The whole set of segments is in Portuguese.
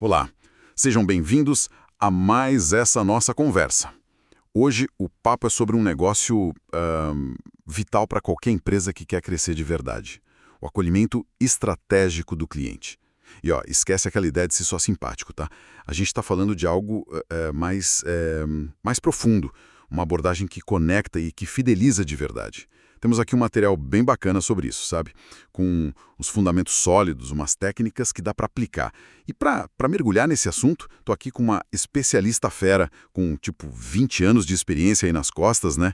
Olá, sejam bem-vindos a mais essa nossa conversa. Hoje o papo é sobre um negócio vital para qualquer empresa que quer crescer de verdade. O acolhimento estratégico do cliente. E ó, esquece aquela ideia de ser só simpático, tá? A gente está falando de algo mais profundo, uma abordagem que conecta e que fideliza de verdade. Temos aqui um material bem bacana sobre isso, sabe? Com os fundamentos sólidos, umas técnicas que dá para aplicar. E para mergulhar nesse assunto, tô aqui com uma especialista fera, com tipo 20 anos de experiência aí nas costas, né?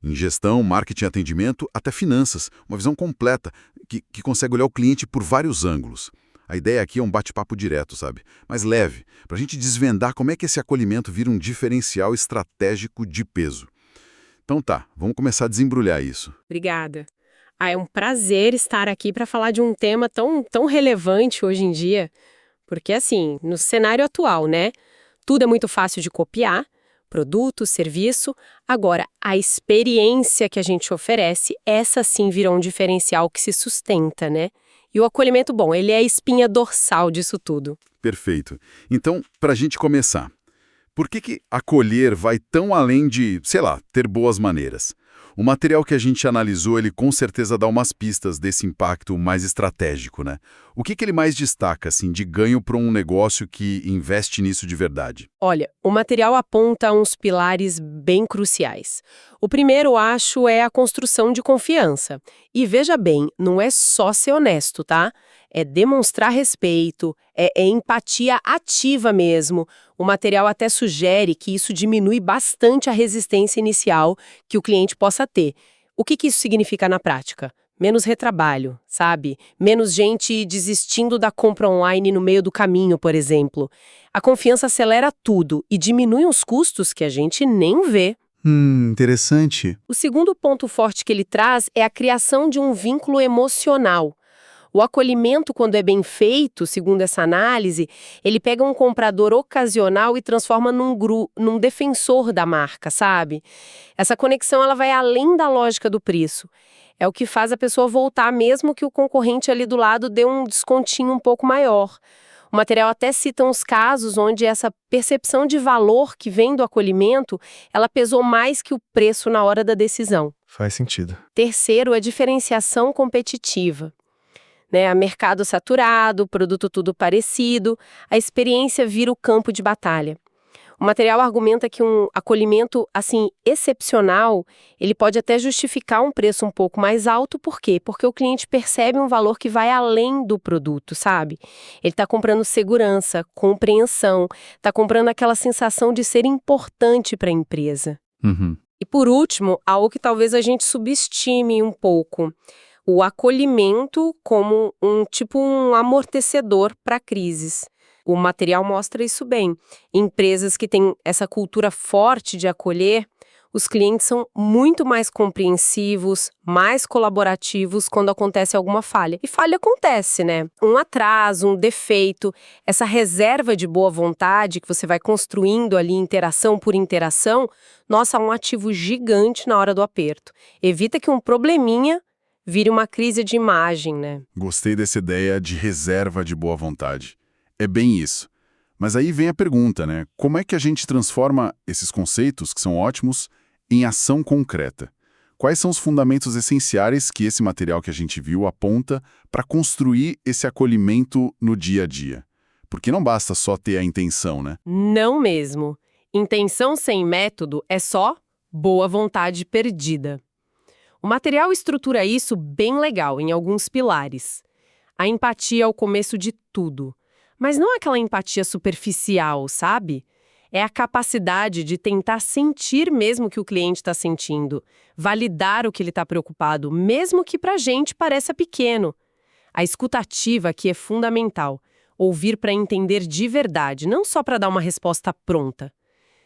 Em gestão, marketing, atendimento, até finanças. Uma visão completa, que consegue olhar o cliente por vários ângulos. A ideia aqui é um bate-papo direto, sabe? Mas leve, para a gente desvendar como é que esse acolhimento vira um diferencial estratégico de peso. Então tá, vamos começar a desembrulhar isso. Obrigada. É um prazer estar aqui para falar de um tema tão relevante hoje em dia, porque assim, no cenário atual, né, tudo é muito fácil de copiar, produto, serviço, agora a experiência que a gente oferece, essa sim virou um diferencial que se sustenta, né? E o acolhimento, bom, ele é a espinha dorsal disso tudo. Perfeito. Então, para a gente começar, por que acolher vai tão além de, sei lá, ter boas maneiras? O material que a gente analisou, ele com certeza dá umas pistas desse impacto mais estratégico, né? O que ele mais destaca, assim, de ganho para um negócio que investe nisso de verdade? Olha, o material aponta uns pilares bem cruciais. O primeiro, acho, é a construção de confiança. E veja bem, não é só ser honesto, tá? É demonstrar respeito, é empatia ativa mesmo. O material até sugere que isso diminui bastante a resistência inicial que o cliente possa ter. O que isso significa na prática? Menos retrabalho, sabe? Menos gente desistindo da compra online no meio do caminho, por exemplo. A confiança acelera tudo e diminui os custos que a gente nem vê. Interessante. O segundo ponto forte que ele traz é a criação de um vínculo emocional. O acolhimento, quando é bem feito, segundo essa análise, ele pega um comprador ocasional e transforma num defensor da marca, sabe? Essa conexão ela vai além da lógica do preço. É o que faz a pessoa voltar mesmo que o concorrente ali do lado dê um descontinho um pouco maior. O material até cita uns casos onde essa percepção de valor que vem do acolhimento, ela pesou mais que o preço na hora da decisão. Faz sentido. Terceiro, a diferenciação competitiva. Né, mercado saturado, produto tudo parecido, a experiência vira o campo de batalha. O material argumenta que um acolhimento, assim, excepcional, ele pode até justificar um preço um pouco mais alto, por quê? Porque o cliente percebe um valor que vai além do produto, sabe? Ele está comprando segurança, compreensão, está comprando aquela sensação de ser importante para a empresa. E por último, algo que talvez a gente subestime um pouco, o acolhimento como um amortecedor para crises. O material mostra isso bem. Empresas que têm essa cultura forte de acolher, os clientes são muito mais compreensivos, mais colaborativos quando acontece alguma falha. E falha acontece, né? Um atraso, um defeito, essa reserva de boa vontade que você vai construindo ali interação por interação, nossa, é um ativo gigante na hora do aperto. Evita que um probleminha vire uma crise de imagem, né? Gostei dessa ideia de reserva de boa vontade. É bem isso. Mas aí vem a pergunta, né? Como é que a gente transforma esses conceitos, que são ótimos, em ação concreta? Quais são os fundamentos essenciais que esse material que a gente viu aponta para construir esse acolhimento no dia a dia? Porque não basta só ter a intenção, né? Não mesmo. Intenção sem método é só boa vontade perdida. O material estrutura isso bem legal em alguns pilares. A empatia é o começo de tudo. Mas não é aquela empatia superficial, sabe? É a capacidade de tentar sentir mesmo o que o cliente está sentindo, validar o que ele está preocupado, mesmo que para a gente pareça pequeno. A escuta ativa aqui é fundamental. Ouvir para entender de verdade, não só para dar uma resposta pronta.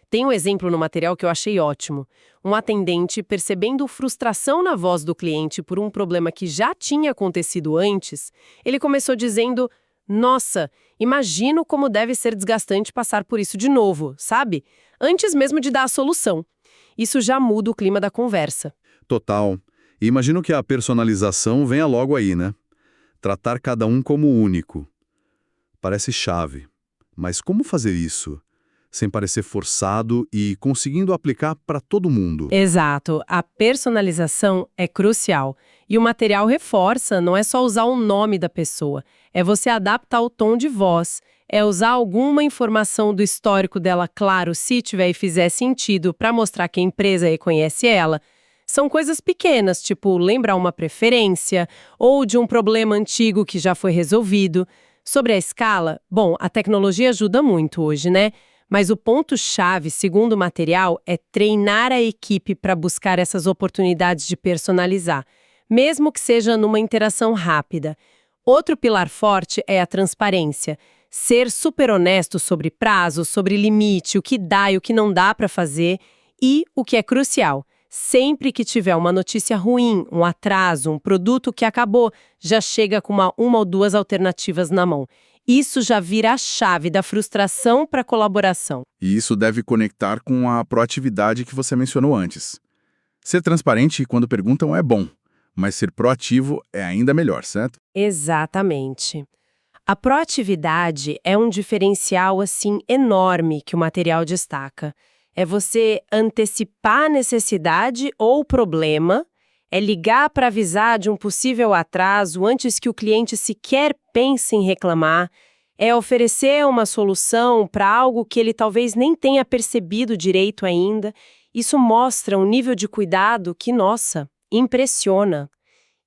Tem um exemplo no material que eu achei ótimo. Um atendente, percebendo frustração na voz do cliente por um problema que já tinha acontecido antes, ele começou dizendo: "Nossa, imagino como deve ser desgastante passar por isso de novo, sabe? Antes mesmo de dar a solução." Isso já muda o clima da conversa. Total. E imagino que a personalização venha logo aí, né? Tratar cada um como único. Parece chave. Mas como fazer isso? Sem parecer forçado e conseguindo aplicar para todo mundo. Exato, a personalização é crucial. E o material reforça, não é só usar o nome da pessoa, é você adaptar o tom de voz, é usar alguma informação do histórico dela, claro, se tiver e fizer sentido, para mostrar que a empresa reconhece ela. São coisas pequenas, tipo lembrar uma preferência ou de um problema antigo que já foi resolvido. Sobre a escala, bom, a tecnologia ajuda muito hoje, né? Mas o ponto-chave, segundo o material, é treinar a equipe para buscar essas oportunidades de personalizar, mesmo que seja numa interação rápida. Outro pilar forte é a transparência. Ser super honesto sobre prazos, sobre limite, o que dá e o que não dá para fazer. E, o que é crucial, sempre que tiver uma notícia ruim, um atraso, um produto que acabou, já chega com uma ou duas alternativas na mão. Isso já vira a chave da frustração para a colaboração. E isso deve conectar com a proatividade que você mencionou antes. Ser transparente quando perguntam é bom, mas ser proativo é ainda melhor, certo? Exatamente. A proatividade é um diferencial, assim, enorme que o material destaca. É você antecipar a necessidade ou problema, é ligar para avisar de um possível atraso antes que o cliente sequer pense em reclamar, é oferecer uma solução para algo que ele talvez nem tenha percebido direito ainda. Isso mostra um nível de cuidado que, nossa, impressiona.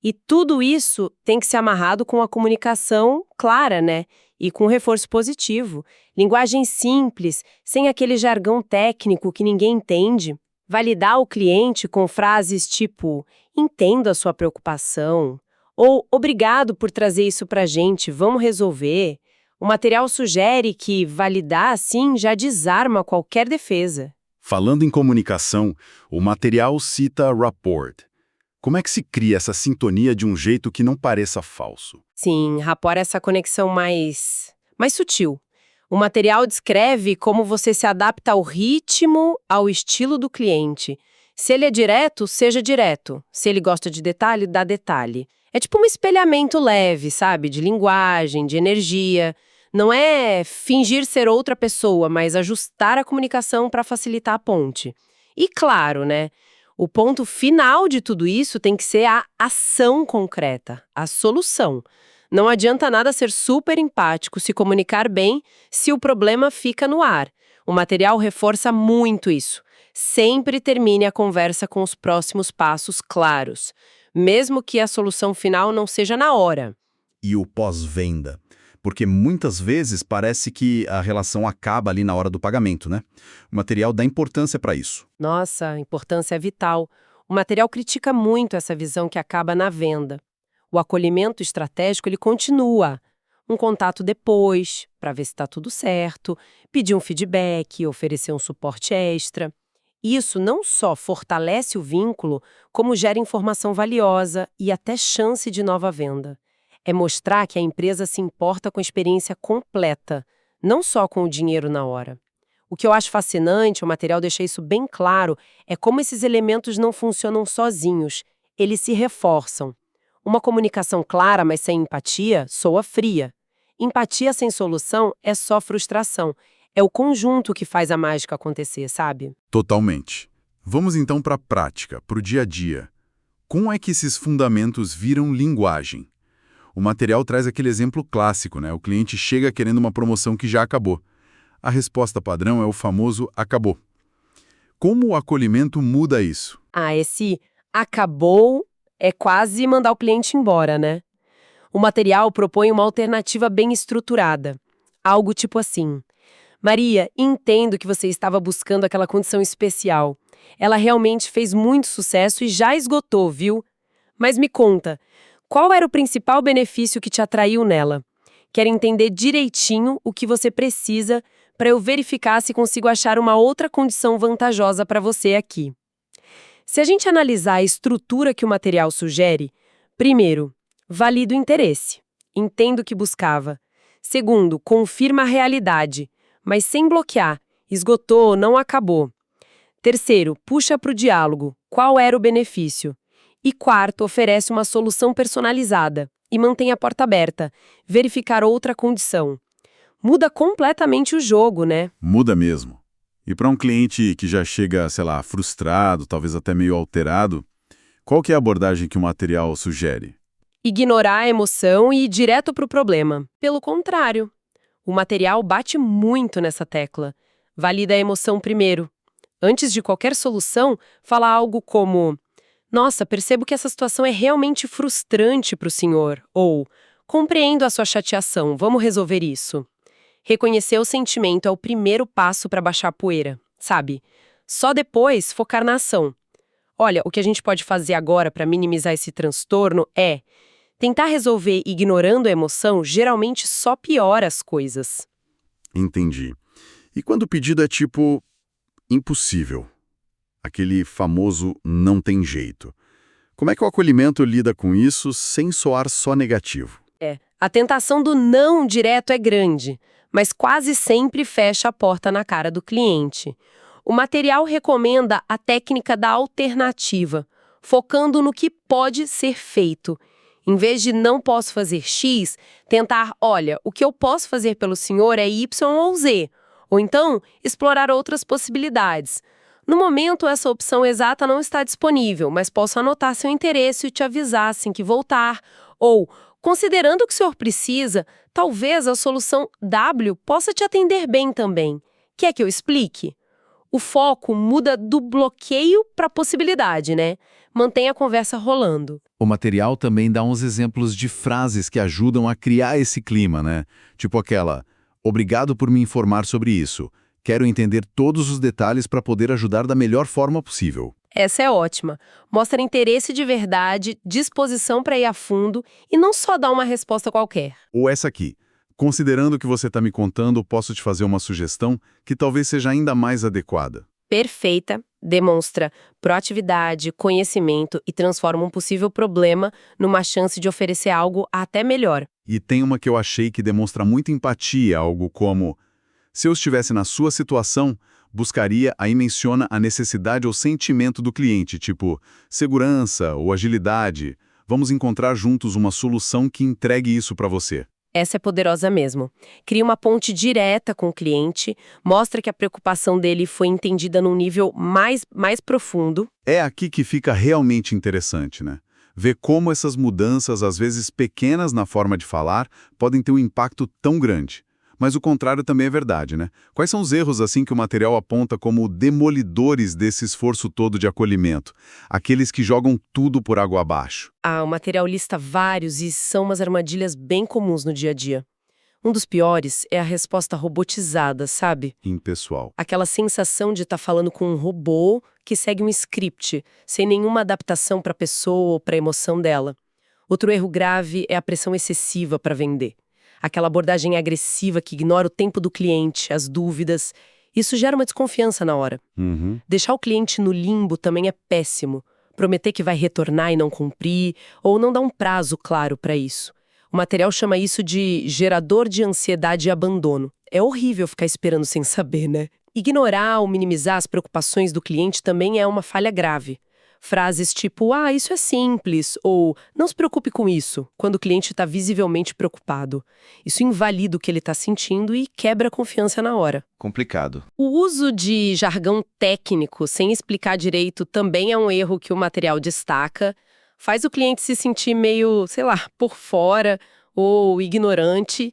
E tudo isso tem que ser amarrado com a comunicação clara, né? E com reforço positivo. Linguagem simples, sem aquele jargão técnico que ninguém entende. Validar o cliente com frases tipo, entendo a sua preocupação, ou obrigado por trazer isso pra gente, vamos resolver. O material sugere que validar assim já desarma qualquer defesa. Falando em comunicação, o material cita rapport. Como é que se cria essa sintonia de um jeito que não pareça falso? Sim, rapport é essa conexão mais sutil. O material descreve como você se adapta ao ritmo, ao estilo do cliente. Se ele é direto, seja direto. Se ele gosta de detalhe, dá detalhe. É tipo um espelhamento leve, sabe? De linguagem, de energia. Não é fingir ser outra pessoa, mas ajustar a comunicação para facilitar a ponte. E claro, né? O ponto final de tudo isso tem que ser a ação concreta, a solução. Não adianta nada ser super empático, se comunicar bem, se o problema fica no ar. O material reforça muito isso. Sempre termine a conversa com os próximos passos claros, mesmo que a solução final não seja na hora. E o pós-venda? Porque muitas vezes parece que a relação acaba ali na hora do pagamento, né? O material dá importância para isso. Nossa, a importância é vital. O material critica muito essa visão que acaba na venda. O acolhimento estratégico, ele continua. Um contato depois, para ver se está tudo certo, pedir um feedback, oferecer um suporte extra. Isso não só fortalece o vínculo, como gera informação valiosa e até chance de nova venda. É mostrar que a empresa se importa com a experiência completa, não só com o dinheiro na hora. O que eu acho fascinante, o material deixa isso bem claro, é como esses elementos não funcionam sozinhos, eles se reforçam. Uma comunicação clara, mas sem empatia, soa fria. Empatia sem solução é só frustração. É o conjunto que faz a mágica acontecer, sabe? Totalmente. Vamos então para a prática, para o dia a dia. Como é que esses fundamentos viram linguagem? O material traz aquele exemplo clássico, né? O cliente chega querendo uma promoção que já acabou. A resposta padrão é o famoso acabou. Como o acolhimento muda isso? Esse acabou é quase mandar o cliente embora, né? O material propõe uma alternativa bem estruturada. Algo tipo assim: Maria, entendo que você estava buscando aquela condição especial. Ela realmente fez muito sucesso e já esgotou, viu? Mas me conta, qual era o principal benefício que te atraiu nela? Quero entender direitinho o que você precisa para eu verificar se consigo achar uma outra condição vantajosa para você aqui. Se a gente analisar a estrutura que o material sugere, primeiro, valida o interesse. Entendo o que buscava. Segundo, confirma a realidade, mas sem bloquear. Esgotou, não acabou. Terceiro, puxa para o diálogo. Qual era o benefício? E quarto, oferece uma solução personalizada e mantém a porta aberta. Verificar outra condição. Muda completamente o jogo, né? Muda mesmo. E para um cliente que já chega, sei lá, frustrado, talvez até meio alterado, qual que é a abordagem que o material sugere? Ignorar a emoção e ir direto para o problema. Pelo contrário, o material bate muito nessa tecla. Valida a emoção primeiro. Antes de qualquer solução, fala algo como: nossa, percebo que essa situação é realmente frustrante para o senhor. Ou: compreendo a sua chateação, vamos resolver isso. Reconhecer o sentimento é o primeiro passo para baixar a poeira, sabe? Só depois focar na ação. Olha, o que a gente pode fazer agora para minimizar esse transtorno é tentar resolver ignorando a emoção geralmente só piora as coisas. Entendi. E quando o pedido é tipo impossível, aquele famoso não tem jeito, como é que o acolhimento lida com isso sem soar só negativo? A tentação do não direto é grande, mas quase sempre fecha a porta na cara do cliente. O material recomenda a técnica da alternativa, focando no que pode ser feito. Em vez de não posso fazer X, tentar, olha, o que eu posso fazer pelo senhor é Y ou Z. Ou então, explorar outras possibilidades. No momento, essa opção exata não está disponível, mas posso anotar seu interesse e te avisar assim que voltar. Ou, considerando o que o senhor precisa, talvez a solução W possa te atender bem também. Quer que eu explique? O foco muda do bloqueio para a possibilidade, né? Mantém a conversa rolando. O material também dá uns exemplos de frases que ajudam a criar esse clima, né? Tipo aquela: obrigado por me informar sobre isso. Quero entender todos os detalhes para poder ajudar da melhor forma possível. Essa é ótima. Mostra interesse de verdade, disposição para ir a fundo e não só dar uma resposta qualquer. Ou essa aqui: considerando o que você está me contando, posso te fazer uma sugestão que talvez seja ainda mais adequada. Perfeita, demonstra proatividade, conhecimento e transforma um possível problema numa chance de oferecer algo até melhor. E tem uma que eu achei que demonstra muita empatia, algo como: se eu estivesse na sua situação, buscaria, aí menciona a necessidade ou sentimento do cliente, tipo segurança ou agilidade. Vamos encontrar juntos uma solução que entregue isso para você. Essa é poderosa mesmo. Cria uma ponte direta com o cliente, mostra que a preocupação dele foi entendida num nível mais profundo. É aqui que fica realmente interessante, né? Ver como essas mudanças, às vezes pequenas na forma de falar, podem ter um impacto tão grande. Mas o contrário também é verdade, né? Quais são os erros assim que o material aponta como demolidores desse esforço todo de acolhimento? Aqueles que jogam tudo por água abaixo. O material lista vários e são umas armadilhas bem comuns no dia a dia. Um dos piores é a resposta robotizada, sabe? Impessoal. Aquela sensação de estar falando com um robô que segue um script, sem nenhuma adaptação para a pessoa ou para a emoção dela. Outro erro grave é a pressão excessiva para vender. Aquela abordagem agressiva que ignora o tempo do cliente, as dúvidas. Isso gera uma desconfiança na hora. Deixar o cliente no limbo também é péssimo. Prometer que vai retornar e não cumprir, ou não dar um prazo claro para isso. O material chama isso de gerador de ansiedade e abandono. É horrível ficar esperando sem saber, né? Ignorar ou minimizar as preocupações do cliente também é uma falha grave. Frases tipo, isso é simples, ou não se preocupe com isso, quando o cliente está visivelmente preocupado. Isso invalida o que ele está sentindo e quebra a confiança na hora. Complicado. O uso de jargão técnico sem explicar direito também é um erro que o material destaca. Faz o cliente se sentir meio, sei lá, por fora ou ignorante.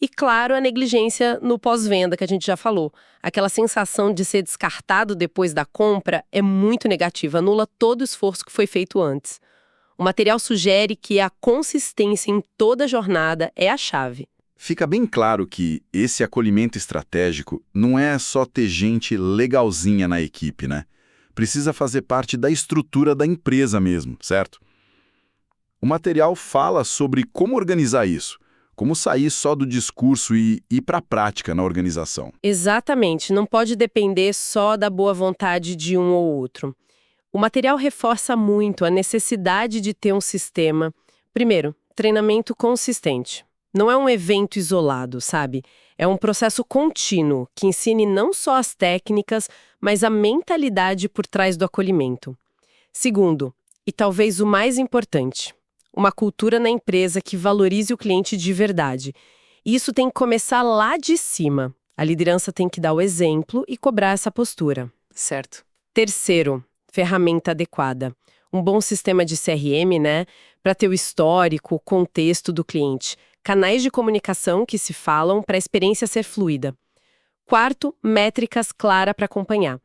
E, claro, a negligência no pós-venda, que a gente já falou. Aquela sensação de ser descartado depois da compra é muito negativa, anula todo o esforço que foi feito antes. O material sugere que a consistência em toda a jornada é a chave. Fica bem claro que esse acolhimento estratégico não é só ter gente legalzinha na equipe, né? Precisa fazer parte da estrutura da empresa mesmo, certo? O material fala sobre como organizar isso. Como sair só do discurso e ir para a prática na organização. Exatamente, não pode depender só da boa vontade de um ou outro. O material reforça muito a necessidade de ter um sistema. Primeiro, treinamento consistente. Não é um evento isolado, sabe? É um processo contínuo que ensine não só as técnicas, mas a mentalidade por trás do acolhimento. Segundo, e talvez o mais importante, uma cultura na empresa que valorize o cliente de verdade. E isso tem que começar lá de cima. A liderança tem que dar o exemplo e cobrar essa postura. Certo. Terceiro, ferramenta adequada. Um bom sistema de CRM, né? Para ter o histórico, o contexto do cliente. Canais de comunicação que se falam para a experiência ser fluida. Quarto, métricas claras para acompanhar.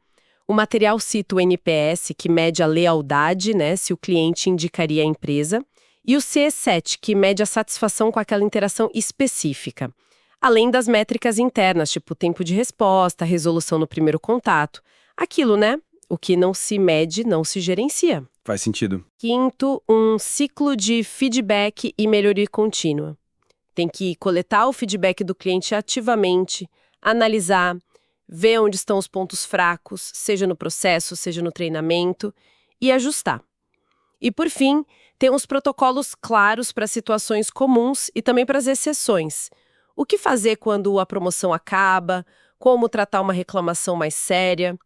O material cita o NPS, que mede a lealdade, né? Se o cliente indicaria a empresa. E o CE7, que mede a satisfação com aquela interação específica. Além das métricas internas, tipo tempo de resposta, resolução no primeiro contato. Aquilo, né? O que não se mede, não se gerencia. Faz sentido. Quinto, um ciclo de feedback e melhoria contínua. Tem que coletar o feedback do cliente ativamente, analisar, ver onde estão os pontos fracos, seja no processo, seja no treinamento, e ajustar. E, por fim, tem uns protocolos claros para situações comuns e também para as exceções. O que fazer quando a promoção acaba, como tratar uma reclamação mais séria.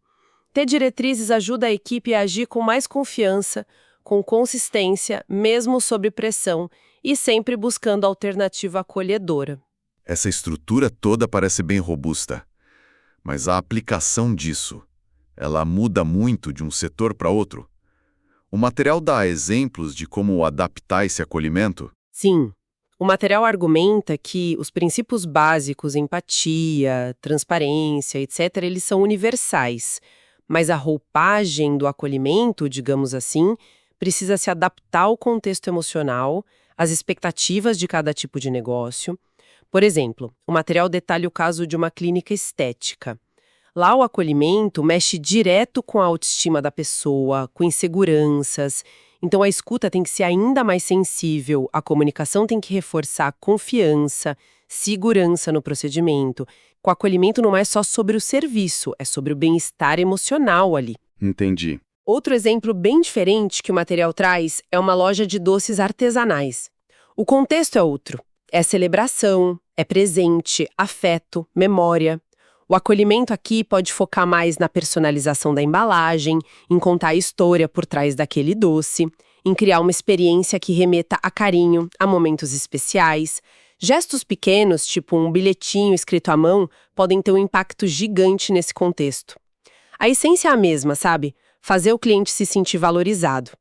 Ter diretrizes ajuda a equipe a agir com mais confiança, com consistência, mesmo sob pressão, e sempre buscando alternativa acolhedora. Essa estrutura toda parece bem robusta, mas a aplicação disso, ela muda muito de um setor para outro? O material dá exemplos de como adaptar esse acolhimento? Sim, o material argumenta que os princípios básicos, empatia, transparência, etc., eles são universais, mas a roupagem do acolhimento, digamos assim, precisa se adaptar ao contexto emocional, às expectativas de cada tipo de negócio. Por exemplo, o material detalha o caso de uma clínica estética. Lá o acolhimento mexe direto com a autoestima da pessoa, com inseguranças. Então a escuta tem que ser ainda mais sensível, a comunicação tem que reforçar a confiança, segurança no procedimento. O acolhimento não é só sobre o serviço, é sobre o bem-estar emocional ali. Entendi. Outro exemplo bem diferente que o material traz é uma loja de doces artesanais. O contexto é outro. É celebração, é presente, afeto, memória. O acolhimento aqui pode focar mais na personalização da embalagem, em contar a história por trás daquele doce, em criar uma experiência que remeta a carinho, a momentos especiais. Gestos pequenos, tipo um bilhetinho escrito à mão, podem ter um impacto gigante nesse contexto. A essência é a mesma, sabe? Fazer o cliente se sentir valorizado.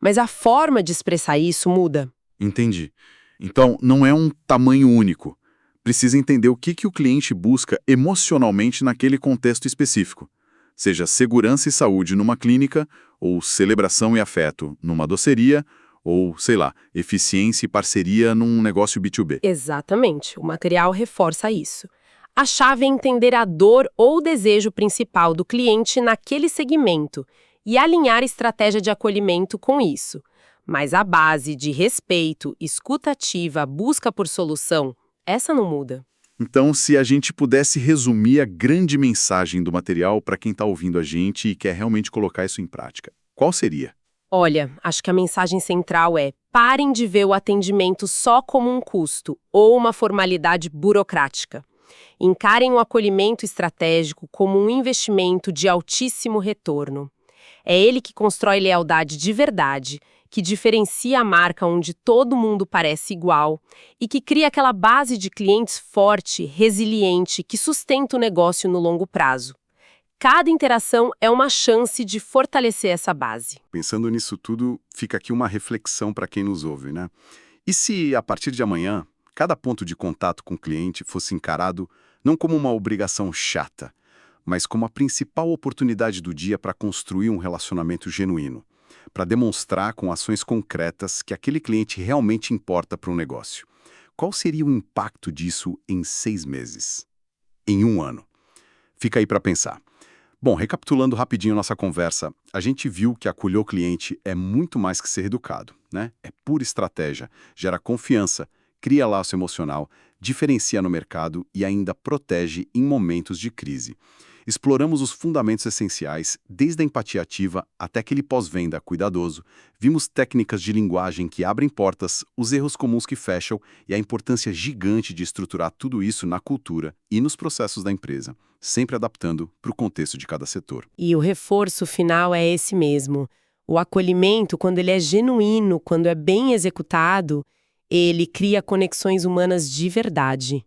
Mas a forma de expressar isso muda. Entendi. Então, não é um tamanho único. Precisa entender o que o cliente busca emocionalmente naquele contexto específico. Seja segurança e saúde numa clínica, ou celebração e afeto numa doceria, ou, sei lá, eficiência e parceria num negócio B2B. Exatamente, o material reforça isso. A chave é entender a dor ou o desejo principal do cliente naquele segmento e alinhar a estratégia de acolhimento com isso. Mas a base de respeito, escuta ativa, busca por solução, essa não muda. Então, se a gente pudesse resumir a grande mensagem do material para quem está ouvindo a gente e quer realmente colocar isso em prática, qual seria? Olha, acho que a mensagem central é: parem de ver o atendimento só como um custo ou uma formalidade burocrática. Encarem o acolhimento estratégico como um investimento de altíssimo retorno. É ele que constrói lealdade de verdade, que diferencia a marca onde todo mundo parece igual e que cria aquela base de clientes forte, resiliente, que sustenta o negócio no longo prazo. Cada interação é uma chance de fortalecer essa base. Pensando nisso tudo, fica aqui uma reflexão para quem nos ouve, né? E se, a partir de amanhã, cada ponto de contato com o cliente fosse encarado não como uma obrigação chata, mas como a principal oportunidade do dia para construir um relacionamento genuíno, para demonstrar com ações concretas que aquele cliente realmente importa para um negócio? Qual seria o impacto disso em 6 meses? Em 1 ano? Fica aí para pensar. Bom, recapitulando rapidinho nossa conversa, a gente viu que acolher o cliente é muito mais que ser educado, né? É pura estratégia, gera confiança, cria laço emocional, diferencia no mercado e ainda protege em momentos de crise. Exploramos os fundamentos essenciais, desde a empatia ativa até aquele pós-venda cuidadoso. Vimos técnicas de linguagem que abrem portas, os erros comuns que fecham e a importância gigante de estruturar tudo isso na cultura e nos processos da empresa, sempre adaptando para o contexto de cada setor. E o reforço final é esse mesmo. O acolhimento, quando ele é genuíno, quando é bem executado, ele cria conexões humanas de verdade.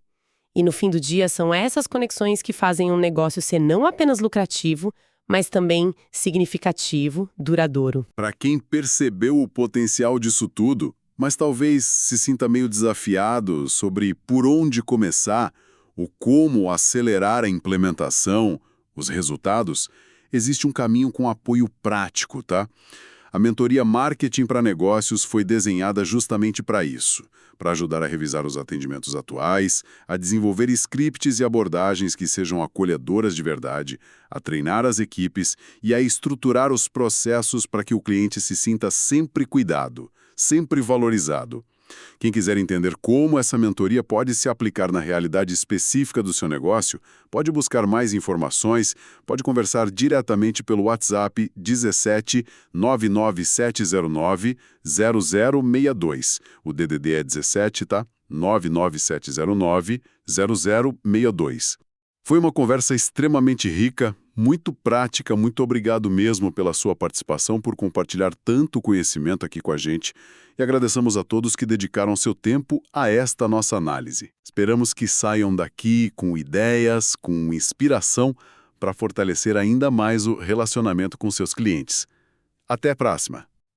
E no fim do dia, são essas conexões que fazem um negócio ser não apenas lucrativo, mas também significativo, duradouro. Para quem percebeu o potencial disso tudo, mas talvez se sinta meio desafiado sobre por onde começar, o como acelerar a implementação, os resultados, existe um caminho com apoio prático, tá? A mentoria Marketing para Negócios foi desenhada justamente para isso, para ajudar a revisar os atendimentos atuais, a desenvolver scripts e abordagens que sejam acolhedoras de verdade, a treinar as equipes e a estruturar os processos para que o cliente se sinta sempre cuidado, sempre valorizado. Quem quiser entender como essa mentoria pode se aplicar na realidade específica do seu negócio, pode buscar mais informações, pode conversar diretamente pelo WhatsApp 17 99709 0062. O DDD é 17, tá? 99709 0062. Foi uma conversa extremamente rica, muito prática, muito obrigado mesmo pela sua participação, por compartilhar tanto conhecimento aqui com a gente. E agradecemos a todos que dedicaram seu tempo a esta nossa análise. Esperamos que saiam daqui com ideias, com inspiração para fortalecer ainda mais o relacionamento com seus clientes. Até a próxima!